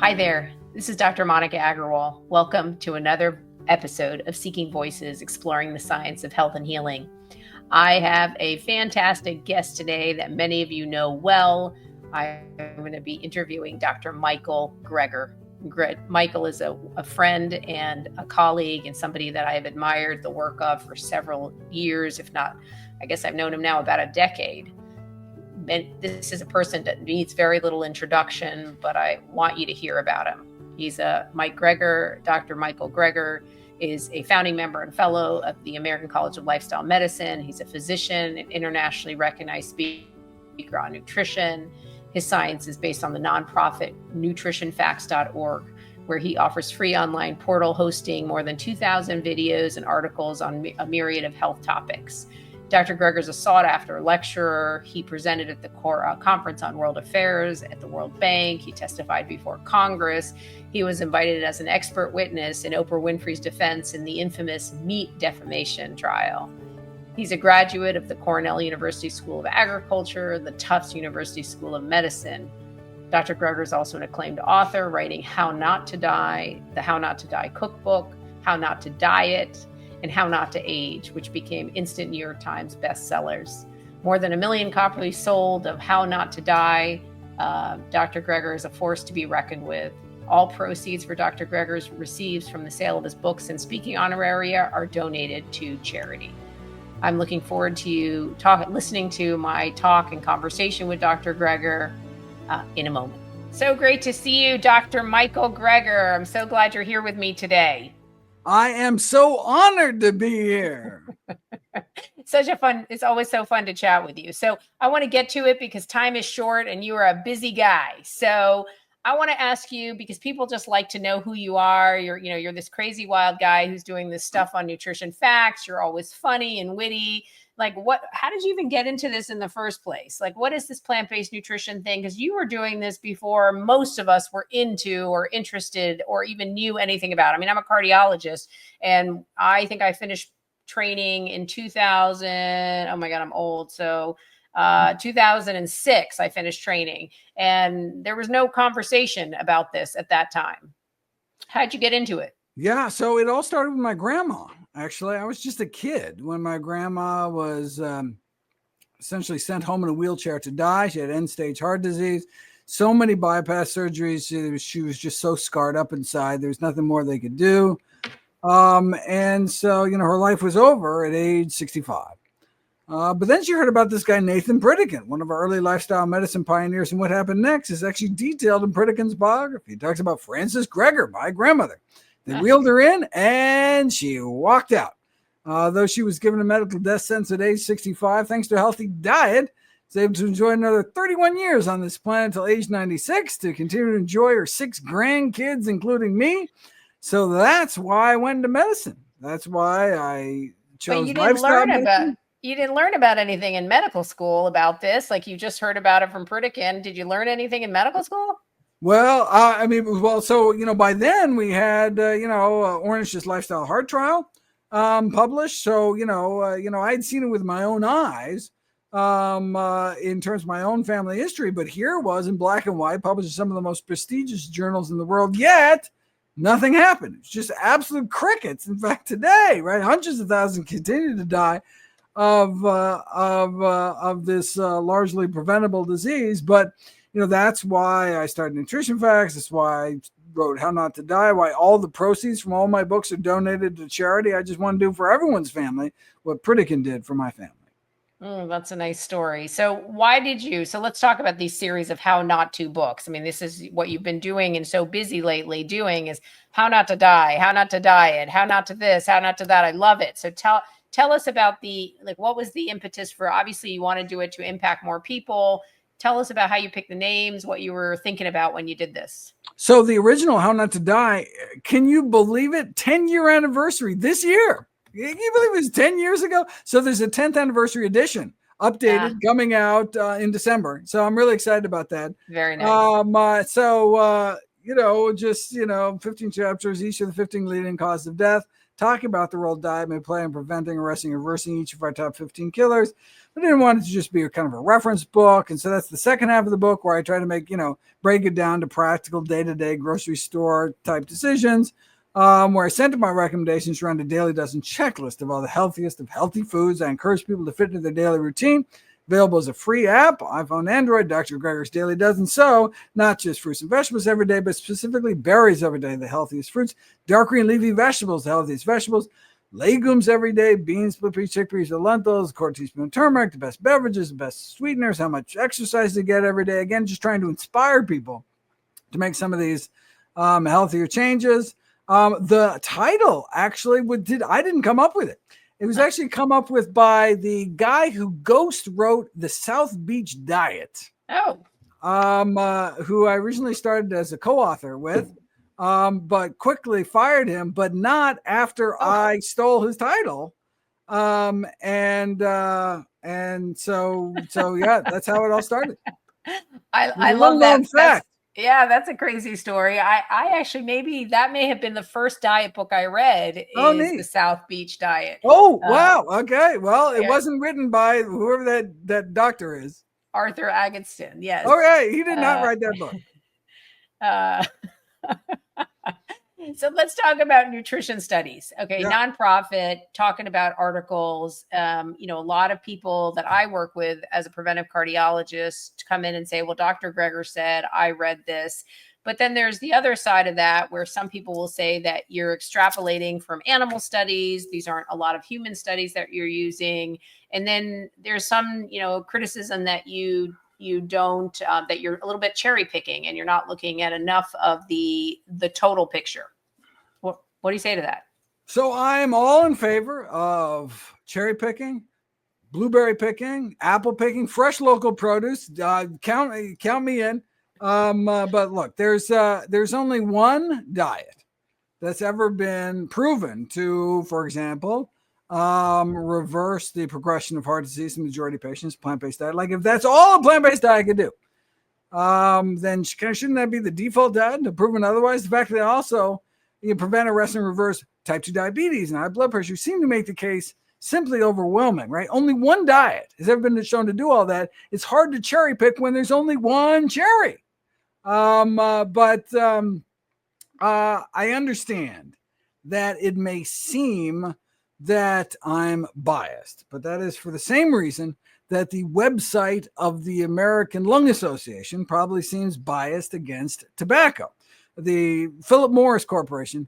Hi there, this is Dr. Monica Agarwal. Welcome to another episode of Seeking Voices, exploring the science of health and healing. I have a fantastic guest today that many of you know well. I'm going to be interviewing Dr. Michael Greger. Michael is a friend and a colleague and somebody that I have admired the work of for several years, if not, I guess I've known him now about a decade. And this is a person that needs very little introduction, but I want you to hear about him. He's Mike Greger. Dr. Michael Greger is a founding member and fellow of the American College of Lifestyle Medicine. He's a physician, an internationally recognized speaker on nutrition. His science is based on the nonprofit nutritionfacts.org, where he offers free online portal hosting more than 2,000 videos and articles on a myriad of health topics. Dr. Greger is a sought-after lecturer. He presented at the Conference on World Affairs at the World Bank. He testified before Congress. He was invited as an expert witness in Oprah Winfrey's defense in the infamous meat defamation trial. He's a graduate of the Cornell University School of Agriculture, the Tufts University School of Medicine. Dr. Greger is also an acclaimed author, writing How Not to Die, the How Not to Die cookbook, How Not to Diet, and How Not to Age, which became instant New York Times bestsellers. More than 1 million copies sold of How Not to Die. Dr. Greger is a force to be reckoned with. All proceeds for Dr. Greger receives from the sale of his books and speaking honoraria are donated to charity. I'm looking forward to listening to my talk and conversation with Dr. Greger in a moment. So great to see you, Dr. Michael Greger. I'm so glad you're here with me today. I am so honored to be here. It's always so fun to chat with you. So I want to get to it because time is short and you are a busy guy. So I want to ask you, because people just like to know who you are. You're this crazy wild guy who's doing this stuff on nutrition facts. You're always funny and witty. How did you even get into this in the first place? What is this plant-based nutrition thing? Because you were doing this before most of us were into or interested or even knew anything about it. I mean, I'm a cardiologist and I think I finished training in 2000. Oh my God, I'm old. So 2006, I finished training and there was no conversation about this at that time. How'd you get into it? Yeah, so it all started with my grandma. Actually, I was just a kid when my grandma was essentially sent home in a wheelchair to die. She had end-stage heart disease, so many bypass surgeries. She was just so scarred up inside. There was nothing more they could do. And so, her life was over at age 65. But then she heard about this guy, Nathan Pritikin, one of our early lifestyle medicine pioneers. And what happened next is actually detailed in Pritikin's biography. He talks about Frances Greger, my grandmother. They wheeled her in and she walked out. Though she was given a medical death sentence at age 65, thanks to a healthy diet, was able to enjoy another 31 years on this planet until age 96 to continue to enjoy her 6 grandkids, including me. So that's why I went into medicine. That's why I chose lifestyle medicine. You didn't learn about anything in medical school about this. You just heard about it from Pritikin. Did you learn anything in medical school? Well, so by then we had, Ornish's Lifestyle Heart Trial published. So, I'd seen it with my own eyes in terms of my own family history. But here it was in black and white, published in some of the most prestigious journals in the world. Yet nothing happened. It's just absolute crickets. In fact, today, right, hundreds of thousands continue to die of this largely preventable disease. But that's why I started Nutrition Facts. That's why I wrote How Not to Die, why all the proceeds from all my books are donated to charity. I just want to do for everyone's family what Pritikin did for my family. That's a nice story. So let's talk about these series of How Not To books. I mean, this is what you've been doing and so busy lately doing is How Not to Die, How Not to Diet, How Not to This, How Not to That. I love it. So tell us about what was the impetus for, obviously you want to do it to impact more people. Tell us about how you picked the names, what you were thinking about when you did this. So the original How Not to Die, can you believe it? 10-year anniversary this year. Can you believe it was 10 years ago? So there's a 10th anniversary edition updated coming out in December. So I'm really excited about that. Very nice. 15 chapters, each of the 15 leading causes of death, talking about the role diet may play in preventing, arresting, reversing each of our top 15 killers. I didn't want it to just be a kind of a reference book. And so that's the second half of the book where I try to make, break it down to practical day-to-day grocery store type decisions, where I center my recommendations around a daily dozen checklist of all the healthiest of healthy foods I encourage people to fit into their daily routine. Available as a free app, iPhone, Android, Dr. Greger's Daily Dozen. So, not just fruits and vegetables every day, but specifically berries every day, the healthiest fruits, dark green leafy vegetables, the healthiest vegetables, legumes every day, beans, split peas, chickpeas, lentils, a quarter teaspoon of turmeric, the best beverages, the best sweeteners, how much exercise to get every day. Again, just trying to inspire people to make some of these healthier changes. The title actually I didn't come up with it. It was actually come up with by the guy who ghost wrote the South Beach Diet. Who I originally started as a co-author with, but quickly fired him, but not after I stole his title. And so yeah, that's how it all started. I love that fact. That's a crazy story. I actually, maybe that may have been the first diet book I read is the South Beach Diet. Oh, wow. Okay. Well, it wasn't written by whoever that doctor is. Arthur Agatston. Yes. All right. He did not write that book. So let's talk about nutrition studies. Okay. Nonprofit, talking about articles. A lot of people that I work with as a preventive cardiologist come in and say, well, Dr. Greger said, I read this. But then there's the other side of that where some people will say that you're extrapolating from animal studies. These aren't a lot of human studies that you're using. And then there's some, criticism that you don't, that you're a little bit cherry picking and you're not looking at enough of the total picture. What do you say to that? So I'm all in favor of cherry picking, blueberry picking, apple picking, fresh local produce. Count me in. But look, there's only one diet that's ever been proven to, for example, reverse the progression of heart disease in the majority of patients, plant-based diet. Like if that's all a plant-based diet could do, then shouldn't that be the default diet? And proven otherwise, the fact that also you can prevent, arrest, and reverse type 2 diabetes and high blood pressure seem to make the case simply overwhelming, right? Only one diet has ever been shown to do all that. It's hard to cherry pick when there's only one cherry. But I understand that it may seem that I'm biased, but that is for the same reason that the website of the American Lung Association probably seems biased against tobacco. The Philip Morris Corporation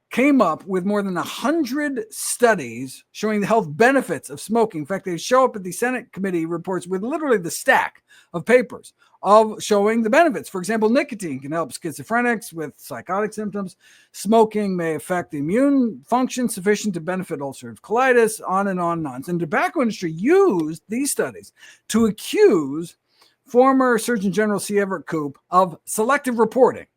came up with more than 100 studies showing the health benefits of smoking. In fact, they show up at the Senate committee reports with literally the stack of papers of showing the benefits. For example, nicotine can help schizophrenics with psychotic symptoms. Smoking may affect the immune function sufficient to benefit ulcerative colitis, on and on and on. And the tobacco industry used these studies to accuse former Surgeon General C. Everett Koop of selective reporting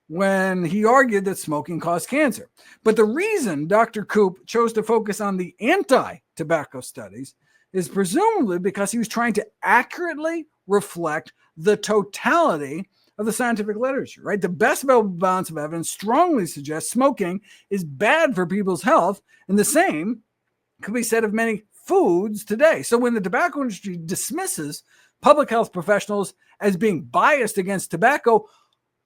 when he argued that smoking caused cancer. But the reason Dr. Koop chose to focus on the anti-tobacco studies is presumably because he was trying to accurately reflect the totality of the scientific literature, right? The best available balance of evidence strongly suggests smoking is bad for people's health, and the same could be said of many foods today. So when the tobacco industry dismisses public health professionals as being biased against tobacco,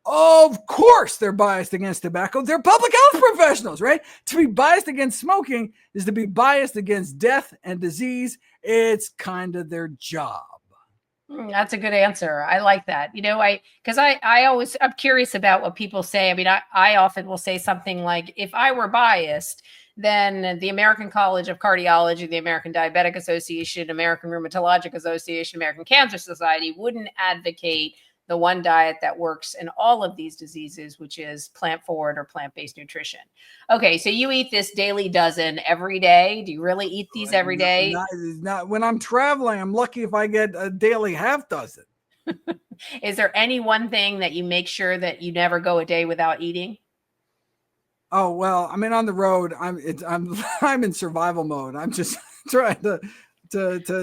of course they're biased against tobacco. They're public health professionals, right? To be biased against smoking is to be biased against death and disease. It's kind of their job. That's a good answer. I like that. I'm curious about what people say. I mean, I often will say something like, if I were biased, then the American College of Cardiology, the American Diabetic Association, American Rheumatologic Association, American Cancer Society wouldn't advocate the one diet that works in all of these diseases, which is plant-forward or plant-based nutrition. Okay, so you eat this daily dozen every day. Do you really eat these every day? Not when I'm traveling. I'm lucky if I get a daily half dozen. Is there any one thing that you make sure that you never go a day without eating? Oh, well, I mean, on the road, I'm in survival mode. I'm just trying to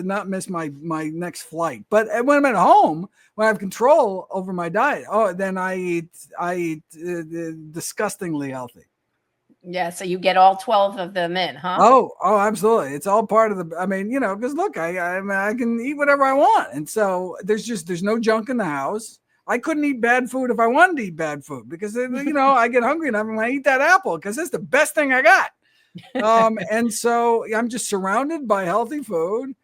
not miss my next flight. But when I'm at home, when I have control over my diet, then I eat disgustingly healthy. Yeah, so you get all 12 of them in, huh? Oh, absolutely. It's all part of the. I mean, because look, I can eat whatever I want, and so there's no junk in the house. I couldn't eat bad food if I wanted to eat bad food because I get hungry enough and I eat that apple because it's the best thing I got. And so I'm just surrounded by healthy food,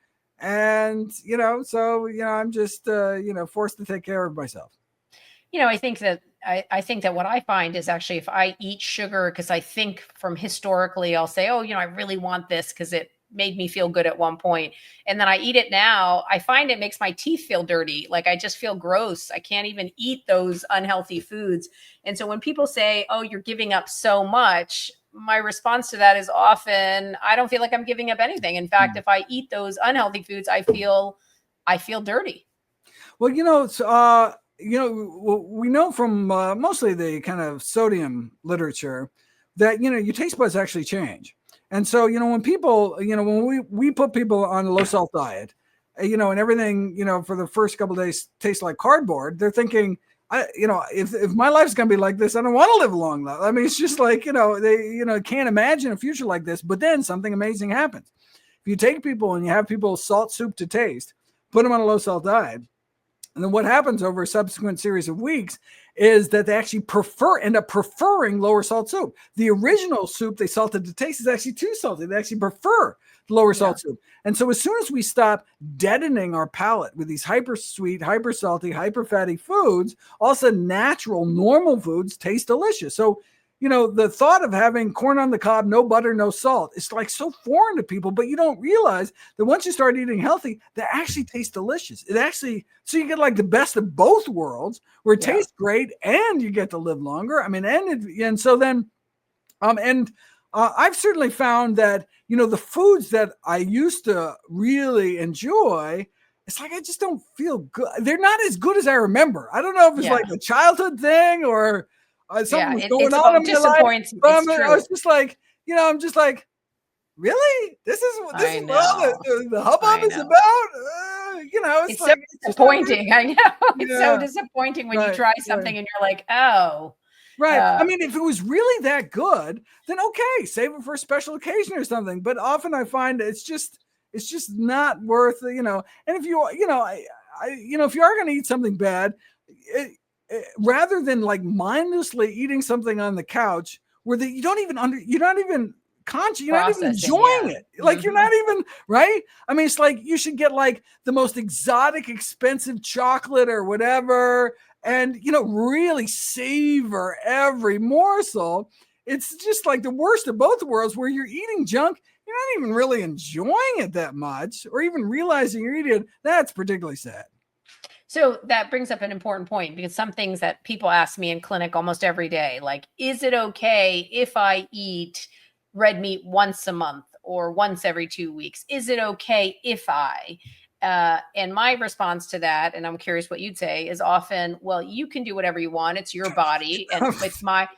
and I'm just forced to take care of myself. I think that I think that what I find is actually if I eat sugar, because I think from historically, I'll say, oh, I really want this because it made me feel good at one point. And then I eat it now, I find it makes my teeth feel dirty. Like I just feel gross. I can't even eat those unhealthy foods. And so when people say, oh, you're giving up so much, my response to that is often, I don't feel like I'm giving up anything. In fact, if I eat those unhealthy foods, I feel dirty. Well, we know from mostly the kind of sodium literature that your taste buds actually change. And so when people, when we put people on a low salt diet, and everything, for the first couple of days tastes like cardboard, they're thinking, if my life's going to be like this, I don't want to live long. I mean, it's just like, they, can't imagine a future like this. But then something amazing happens. If you take people and you have people salt soup to taste, put them on a low salt diet, and then what happens over a subsequent series of weeks is that they actually end up preferring lower salt soup. The original soup they salted to taste is actually too salty. They actually prefer the lower salt soup. And so as soon as we stop deadening our palate with these hyper sweet, hyper salty, hyper fatty foods, all of a sudden natural, normal foods taste delicious. So the thought of having corn on the cob, no butter, no salt, is like so foreign to people, but you don't realize that once you start eating healthy, they actually taste delicious. So you get like the best of both worlds where it tastes great and you get to live longer. I mean, and so then, I've certainly found that, the foods that I used to really enjoy, it's like I just don't feel good. They're not as good as I remember. I don't know if it's like a childhood thing or something was going on in my life. I was just like, I'm just like, really? This is what all the hubbub is about? It's so disappointing. I know. It's so disappointing when you try something and you're like, oh. Right. I mean, if it was really that good, then okay, save it for a special occasion or something. But often I find it's just not worth, And if you, if you are going to eat something bad, rather than like mindlessly eating something on the couch where you're not even conscious, you're not even enjoying it. Like you're not even, right? I mean, it's like you should get like the most exotic, expensive chocolate or whatever, and really savor every morsel. It's just like the worst of both worlds where you're eating junk. You're not even really enjoying it that much or even realizing you're eating it. That's particularly sad. So that brings up an important point because some things that people ask me in clinic almost every day, like, is it okay if I eat red meat once a month or once every 2 weeks? Is it okay if I? And my response to that, and I'm curious what you'd say, is often, well, you can do whatever you want. It's your body, and it's my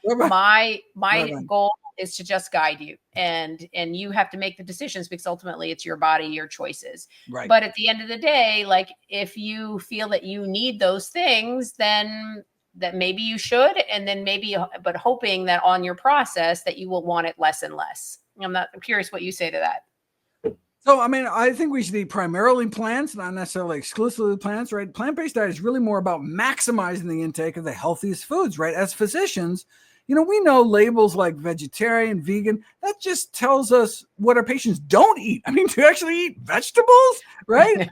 goal is to just guide you, and you have to make the decisions because ultimately it's your body, your choices. Right. But at the end of the day, like if you feel that you need those things, then that maybe you should, and then maybe, but hoping that on your process that you will want it less and less. I'm curious what you say to that. So, I mean, I think we should eat primarily plants, not necessarily exclusively plants, right? Plant-based diet is really more about maximizing the intake of the healthiest foods, right? As physicians, we know labels like vegetarian, vegan, that just tells us what our patients don't eat. I mean, to actually eat vegetables, right?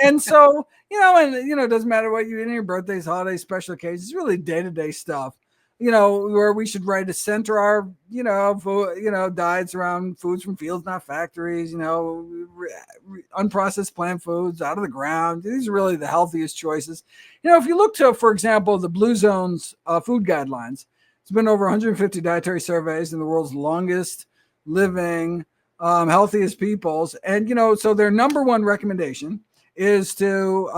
And so, it doesn't matter what you eat in your birthdays, holidays, special occasions, it's really day-to-day stuff. Where we should center our, diets around foods from fields, not factories, unprocessed plant foods out of the ground. These are really the healthiest choices. If you look to, for example, the Blue Zone's food guidelines, it's been over 150 dietary surveys in the world's longest living, healthiest peoples. And, so their number one recommendation is to,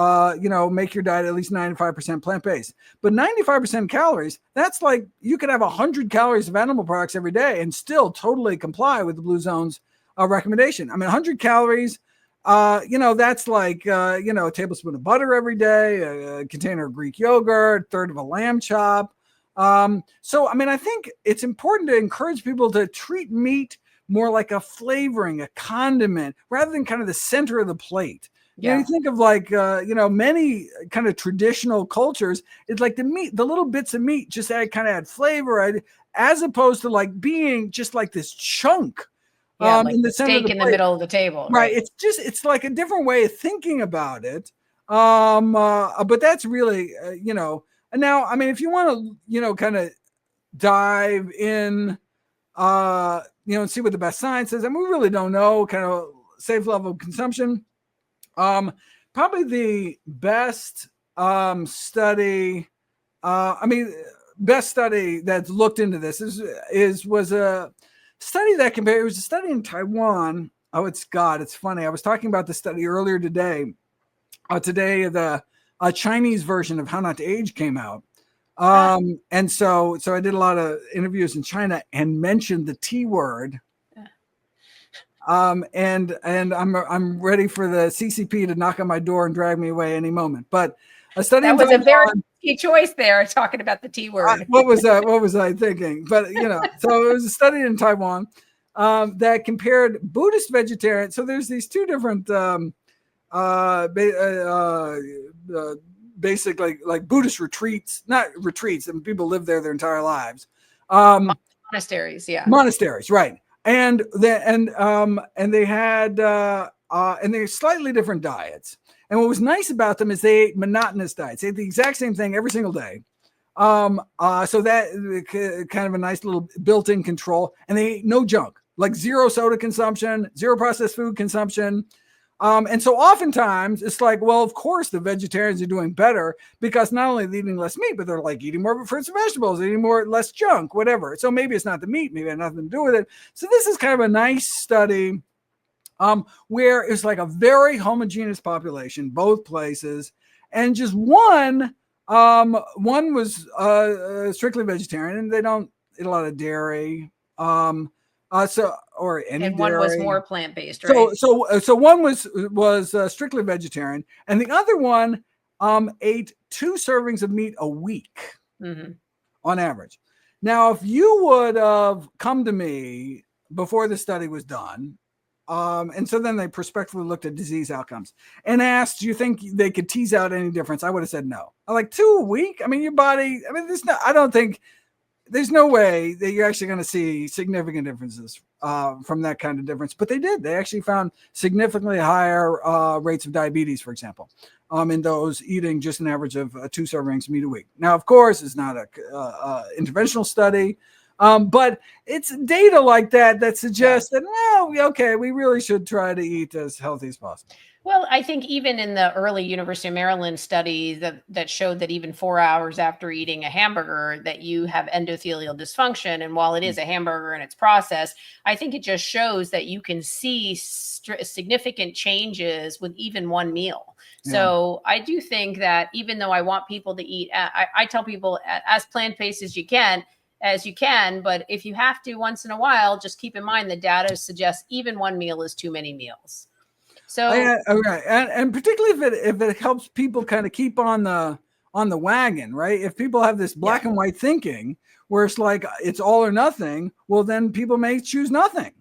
make your diet at least 95% plant-based. But 95% calories, that's like you could have 100 calories of animal products every day and still totally comply with the Blue Zone's recommendation. I mean, 100 calories, that's like, a tablespoon of butter every day, a container of Greek yogurt, a third of a lamb chop, So, I mean, I think it's important to encourage people to treat meat more like a flavoring, a condiment, rather than kind of the center of the plate. Yeah. You think of like, many kind of traditional cultures, it's like the meat, the little bits of meat just kind of add flavor, as opposed to like being just like this chunk Like in the the center of steak the in the plate. middle of the table, Right. right? It's like a different way of thinking about it. But that's really, and now, I mean, if you want to, kind of dive in, and see what the best science is, and we really don't know kind of safe level of consumption. Probably the best study, best study that's looked into this was a study that compared. It was a study in Taiwan. Oh, it's funny. I was talking about the study earlier today. Today, the Chinese version of How Not to Age came out. And so I did a lot of interviews in China and mentioned the T word. And I'm ready for the CCP to knock on my door and drag me away any moment. But a study that was a very key choice there, talking about the T word. What was I thinking? But so it was a study in Taiwan that compared Buddhist vegetarians. So there's these two different basically like Buddhist retreats, not retreats, and people live there their entire lives. Monasteries, yeah. Monasteries, right. And they had and they're slightly different diets. And what was nice about them is they ate monotonous diets. They ate the exact same thing every single day. So that kind of a nice little built-in control. And they ate no junk, like zero soda consumption, zero processed food consumption. And so oftentimes it's like, well, of course the vegetarians are doing better because not only are they eating less meat, but they're like eating more fruits and vegetables, eating less junk, whatever. So maybe it's not the meat, maybe it has nothing to do with it. So this is kind of a nice study where it's like a very homogeneous population, both places, and just one was strictly vegetarian, and they don't eat a lot of dairy. Or any and one dairy. was more plant-based, right? So one was strictly vegetarian, and the other one ate 2 servings of meat a week on average. Now, if you would have come to me before the study was done, and so then they prospectively looked at disease outcomes and asked, do you think they could tease out any difference? I would have said no. I'm like, 2 a week? I mean, your body, I mean, there's no way that you're actually going to see significant differences from that kind of difference. But they did. They actually found significantly higher rates of diabetes, for example, in those eating just an average of 2 servings of meat a week. Now, of course, it's not a interventional study, but it's data like that suggests that, we really should try to eat as healthy as possible. Well, I think even in the early University of Maryland study that showed that even 4 hours after eating a hamburger, that you have endothelial dysfunction. And while it is a hamburger and it's processed, I think it just shows that you can see significant changes with even one meal. Yeah. So I do think that even though I want people to eat, I tell people as plant-based as you can, but if you have to once in a while, just keep in mind the data suggests even one meal is too many meals. So right. And particularly if it helps people kind of keep on the wagon, right? If people have this black and white thinking where it's like it's all or nothing, well, then people may choose nothing,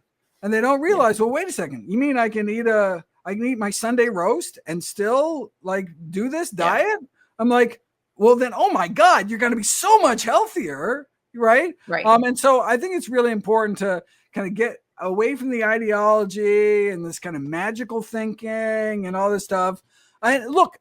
and they don't realize, well, wait a second, you mean I can eat my Sunday roast and still like do this diet? I'm like, well, then, oh my God, you're going to be so much healthier, right? Right. And so I think it's really important to kind of get away from the ideology and this kind of magical thinking and all this stuff. Look,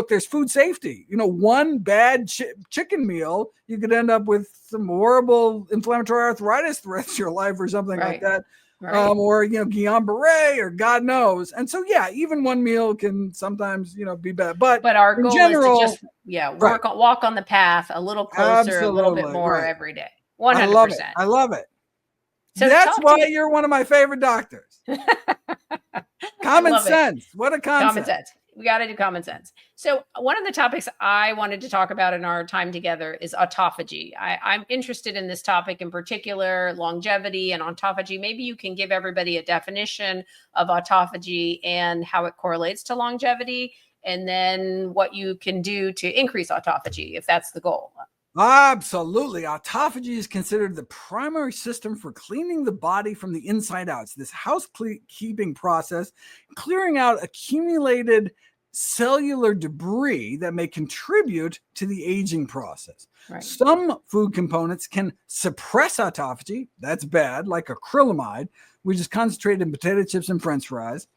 there's food safety. One bad chicken meal, you could end up with some horrible inflammatory arthritis the rest of your life or something like that. Right. Or, Guillain-Barré or God knows. And so, even one meal can sometimes, be bad. But our goal general, is to just, walk on the path a little closer, a little bit more every day. 100%. I love it. So that's why you're one of my favorite doctors. Common sense. What a concept. Common sense. We got to do common sense. So one of the topics I wanted to talk about in our time together is autophagy. I'm interested in this topic in particular, longevity and autophagy. Maybe you can give everybody a definition of autophagy and how it correlates to longevity, and then what you can do to increase autophagy if that's the goal. Absolutely. Autophagy is considered the primary system for cleaning the body from the inside out. It's this housekeeping process, clearing out accumulated cellular debris that may contribute to the aging process. Right. Some food components can suppress autophagy. That's bad, like acrylamide, which is concentrated in potato chips and French fries.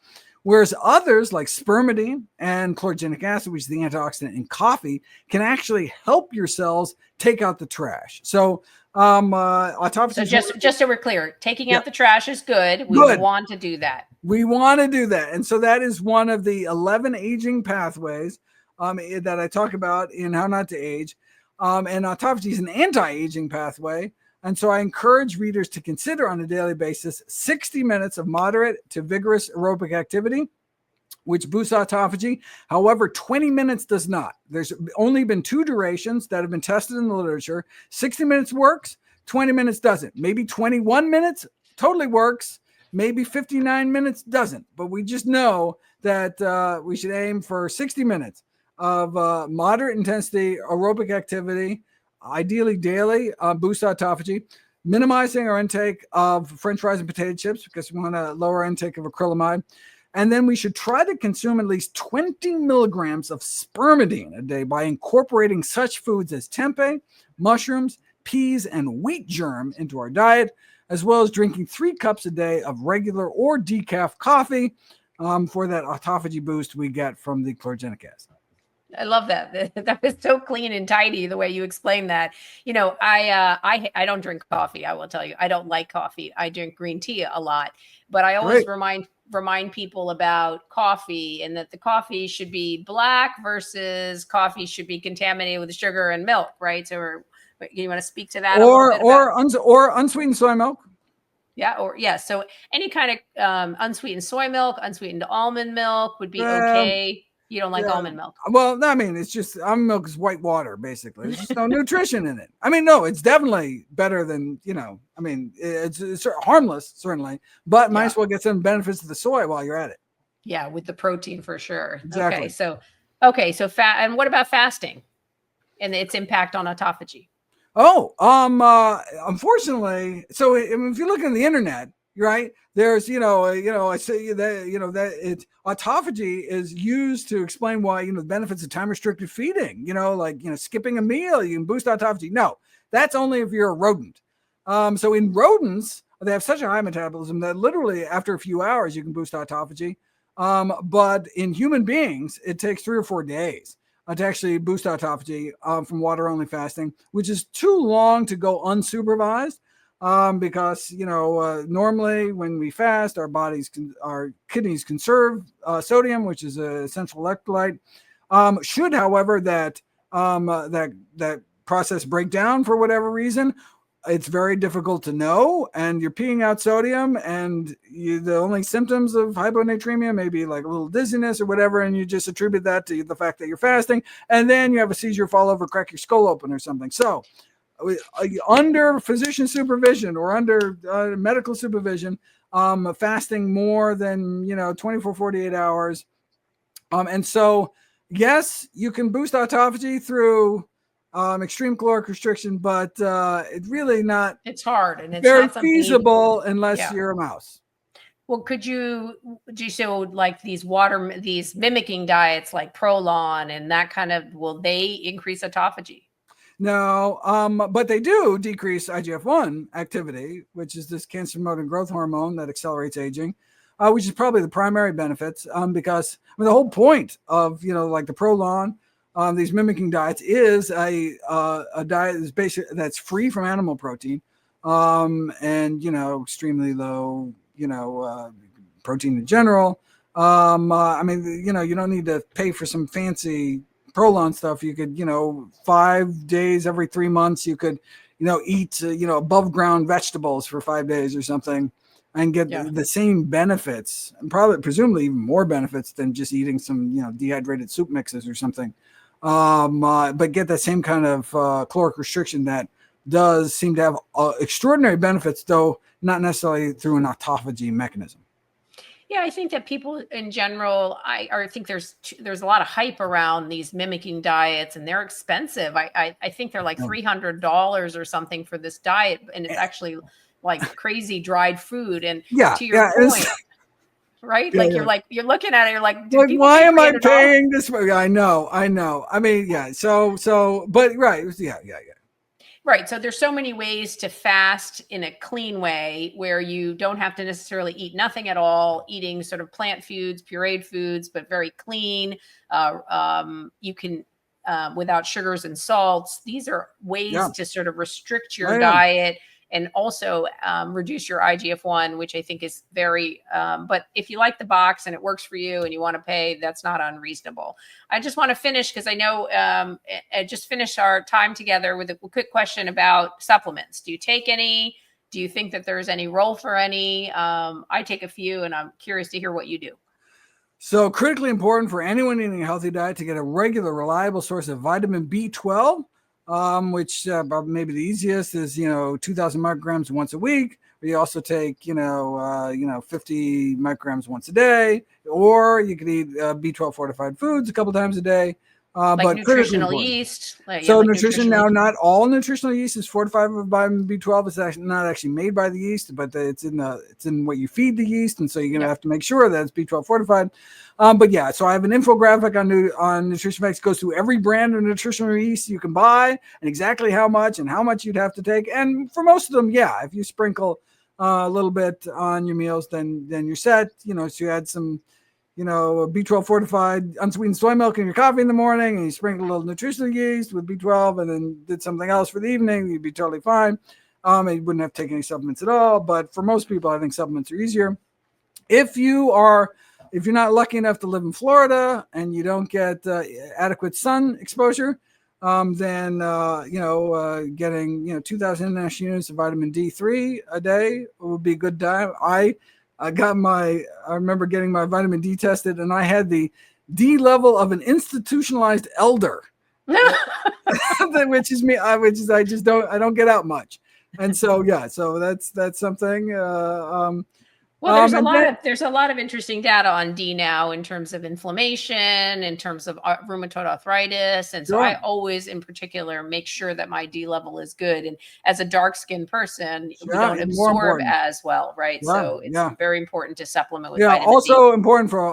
Whereas others, like spermidine and chlorogenic acid, which is the antioxidant in coffee, can actually help your cells take out the trash. So, autophagy. So just so we're clear, taking out the trash is good. We want to do that. We want to do that, and so that is one of the 11 aging pathways that I talk about in How Not to Age. And autophagy is an anti-aging pathway. And so I encourage readers to consider on a daily basis 60 minutes of moderate to vigorous aerobic activity, which boosts autophagy. However, 20 minutes does not. There's only been 2 durations that have been tested in the literature. 60 minutes works, 20 minutes doesn't. Maybe 21 minutes totally works. Maybe 59 minutes doesn't. But we just know that we should aim for 60 minutes of moderate intensity aerobic activity, ideally daily, boost autophagy, minimizing our intake of French fries and potato chips because we want to lower our intake of acrylamide. And then we should try to consume at least 20 milligrams of spermidine a day by incorporating such foods as tempeh, mushrooms, peas, and wheat germ into our diet, as well as drinking 3 cups a day of regular or decaf coffee for that autophagy boost we get from the chlorogenic acid. I love that. That was so clean and tidy the way you explained that. You know, I don't drink coffee. I will tell you, I don't like coffee. I drink green tea a lot, but I always remind people about coffee and that the coffee should be black versus coffee should be contaminated with sugar and milk, right? So, you want to speak to that? Or unsweetened soy milk. Yeah. So any kind of unsweetened soy milk, unsweetened almond milk would be okay. You don't like almond milk? Well, I mean, it's just almond milk is white water, basically. There's just no nutrition in it. I mean, no, it's definitely better than, I mean, it's harmless, certainly, but might as well get some benefits of the soy while you're at it. Yeah, with the protein for sure. Exactly. Okay, so and what about fasting and its impact on autophagy? Unfortunately, so if you look on the internet, right, there's, I say that autophagy is used to explain why, the benefits of time restricted feeding, skipping a meal, you can boost autophagy. No, that's only if you're a rodent. So in rodents, they have such a high metabolism that literally after a few hours, you can boost autophagy. But in human beings, it takes 3 or 4 days to actually boost autophagy from water-only fasting, which is too long to go unsupervised. Because normally when we fast, our kidneys conserve sodium, which is an essential electrolyte. Should, however, that process break down for whatever reason, it's very difficult to know, and you're peeing out sodium, and the only symptoms of hyponatremia may be like a little dizziness or whatever, and you just attribute that to the fact that you're fasting, and then you have a seizure, fall over, crack your skull open or something. So under physician supervision or under medical supervision, fasting more than 24, 48 hours. And so, yes, you can boost autophagy through extreme caloric restriction, but it's really not. It's hard and it's very not feasible unless you're a mouse. Well, could you do so like these mimicking diets like Prolon and that kind of, will they increase autophagy? No, but they do decrease IGF-1 activity, which is this cancer-promoting growth hormone that accelerates aging, which is probably the primary benefits. Because the whole point of like the Prolon, these mimicking diets is a diet that's free from animal protein, and extremely low protein in general. I mean, you don't need to pay for some fancy Prolon stuff. You could, 5 days every 3 months, you could, eat, above ground vegetables for 5 days or something and get the same benefits, and presumably even more benefits than just eating some, dehydrated soup mixes or something. But get that same kind of caloric restriction that does seem to have extraordinary benefits, though not necessarily through an autophagy mechanism. Yeah, I think that people in general, I think there's a lot of hype around these mimicking diets, and they're expensive. I think they're like $300 or something for this diet, and it's actually like crazy dried food. And Yeah, to your yeah, point, right? yeah, Like you're looking at it, you're like, do like, people why pay am I $300? paying this? I know. I mean, yeah. But right, yeah. Right. So there's so many ways to fast in a clean way where you don't have to necessarily eat nothing at all, eating sort of plant foods, pureed foods, but very clean. You can, without sugars and salts. These are ways Yeah. to sort of restrict Oh, your yeah. diet and also reduce your IGF-1, which I think is very, but if you like the box and it works for you and you want to pay, that's not unreasonable. I just want to finish because I know just finish our time together with a quick question about supplements. Do you take any? Do you think that there's any role for any? I take a few, and I'm curious to hear what you do. So critically important for anyone eating a healthy diet to get a regular, reliable source of vitamin B12, which maybe the easiest is 2,000 micrograms once a week. But you also take 50 micrograms once a day, or you can eat B12 fortified foods a couple times a day. Like But critically nutritional important. yeast. So Like nutrition nutritional now, yeast. not all nutritional yeast is fortified with vitamin B12. It's actually not actually made by the yeast, but it's in what you feed the yeast, and so you're gonna have to make sure that it's B12 fortified. But yeah, so I have an infographic on Nutrition Facts. It goes through every brand of nutritional yeast you can buy and exactly how much you'd have to take. And for most of them, yeah, if you sprinkle a little bit on your meals, then you're set. So you add some B12 fortified unsweetened soy milk in your coffee in the morning, and you sprinkle a little nutritional yeast with B12 and then did something else for the evening, you'd be totally fine. And you wouldn't have to take any supplements at all. But for most people, I think supplements are easier. If you're not lucky enough to live in Florida and you don't get adequate sun exposure, then getting 2,000 international units of vitamin D3 a day would be a good time. I remember getting my vitamin D tested, and I had the D level of an institutionalized elder, which is me. I don't get out much, and so yeah, so that's something. Well, there's a lot of interesting data on D now in terms of inflammation, in terms of rheumatoid arthritis, and so I always, in particular, make sure that my D level is good. And as a dark-skinned person, we don't absorb as well, right? Yeah, so it's very important to supplement with vitamin also D. important for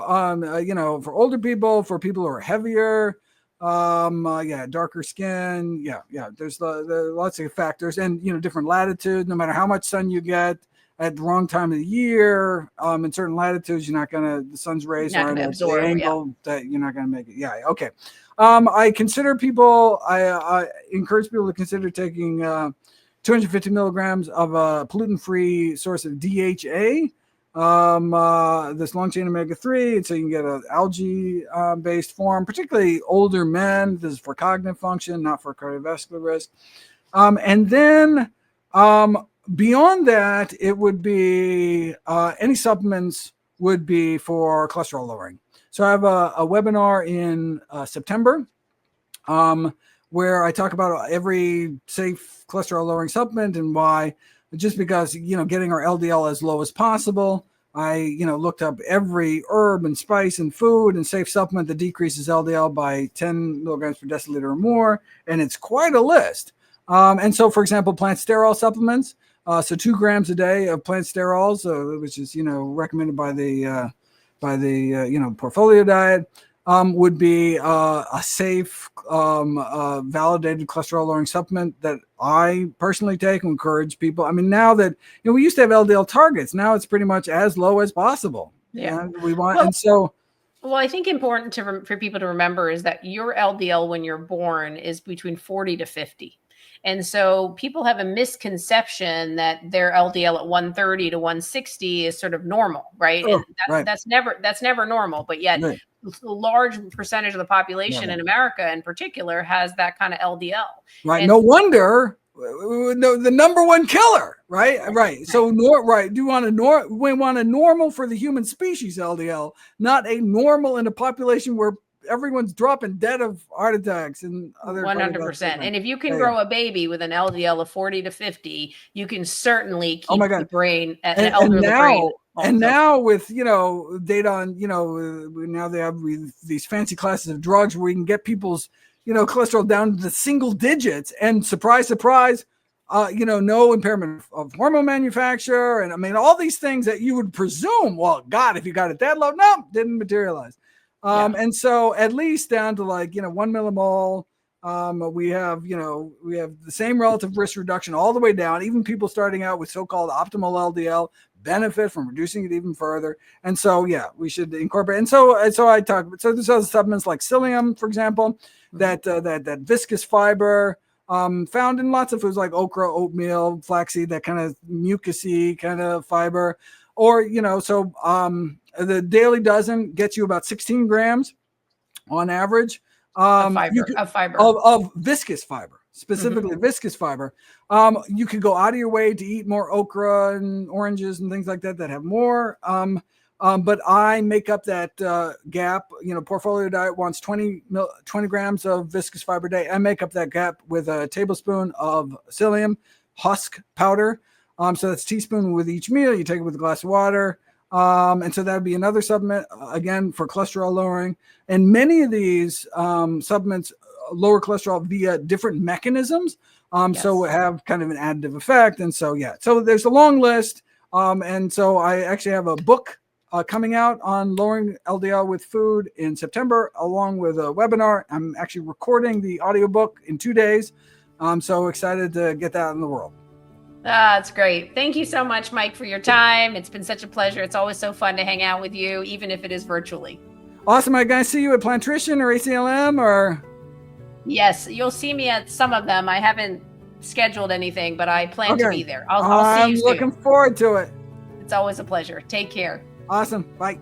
for older people, for people who are heavier, darker skin. There's lots of factors, and different latitude. No matter how much sun you get at the wrong time of the year, in certain latitudes, the sun's rays aren't at the angle that you're not gonna make it. Yeah, okay. I encourage people to consider taking 250 milligrams of a pollutant-free source of DHA. This long chain omega-3, and so you can get an algae based form, particularly older men. This is for cognitive function, not for cardiovascular risk. And then beyond that, it would be any supplements would be for cholesterol lowering. So I have a webinar in September where I talk about every safe cholesterol lowering supplement and why. Just because getting our LDL as low as possible, I looked up every herb and spice and food and safe supplement that decreases LDL by 10 milligrams per deciliter or more, and it's quite a list. And so, for example, plant sterol supplements. So 2 grams a day of plant sterols, which is recommended by the portfolio diet, would be a safe, validated cholesterol lowering supplement that I personally take and encourage people. I mean, now that we used to have LDL targets, now it's pretty much as low as possible. Yeah, we want, and so. Well, I think important for people to remember is that your LDL when you're born is between 40 to 50. And so people have a misconception that their LDL at 130 to 160 is sort of normal, right? And that's never normal, but yet a large percentage of the population in America in particular has that kind of LDL. Right. And no wonder the number one killer, right? Right. So, do you want we want a normal for the human species LDL, not a normal in a population where everyone's dropping dead of heart attacks and other 100%. And if you can grow a baby with an LDL of 40 to 50, you can certainly keep the brain, an elderly brain. And now with, data on, now they have these fancy classes of drugs where we can get people's, cholesterol down to the single digits, and surprise, surprise, no impairment of hormone manufacture. And I mean, all these things that you would presume, well, God, if you got it that low, no, didn't materialize. And so at least down to 1 millimole, we have the same relative risk reduction all the way down. Even people starting out with so-called optimal LDL benefit from reducing it even further. And so, we should incorporate. And so I talk. So there's other supplements like psyllium, for example, that viscous fiber found in lots of foods like okra, oatmeal, flaxseed, that kind of mucusy kind of fiber. Or the daily dozen gets you about 16 grams on average. Of viscous fiber, specifically viscous fiber. You could go out of your way to eat more okra and oranges and things like that have more. But I make up that gap. Portfolio Diet wants 20 grams of viscous fiber a day. I make up that gap with a tablespoon of psyllium husk powder. So that's a teaspoon with each meal. You take it with a glass of water. And so that would be another supplement, again, for cholesterol lowering. And many of these supplements lower cholesterol via different mechanisms. So have kind of an additive effect. And so, so there's a long list. And so I actually have a book coming out on lowering LDL with food in September, along with a webinar. I'm actually recording the audiobook in 2 days. I'm so excited to get that in the world. That's great. Thank you so much, Mike, for your time. It's been such a pleasure. It's always so fun to hang out with you, even if it is virtually. Awesome. Am I going to see you at Plantrition or ACLM or? Yes, you'll see me at some of them. I haven't scheduled anything, but I plan to be there. I'll see you soon. I'm looking forward to it. It's always a pleasure. Take care. Awesome. Bye.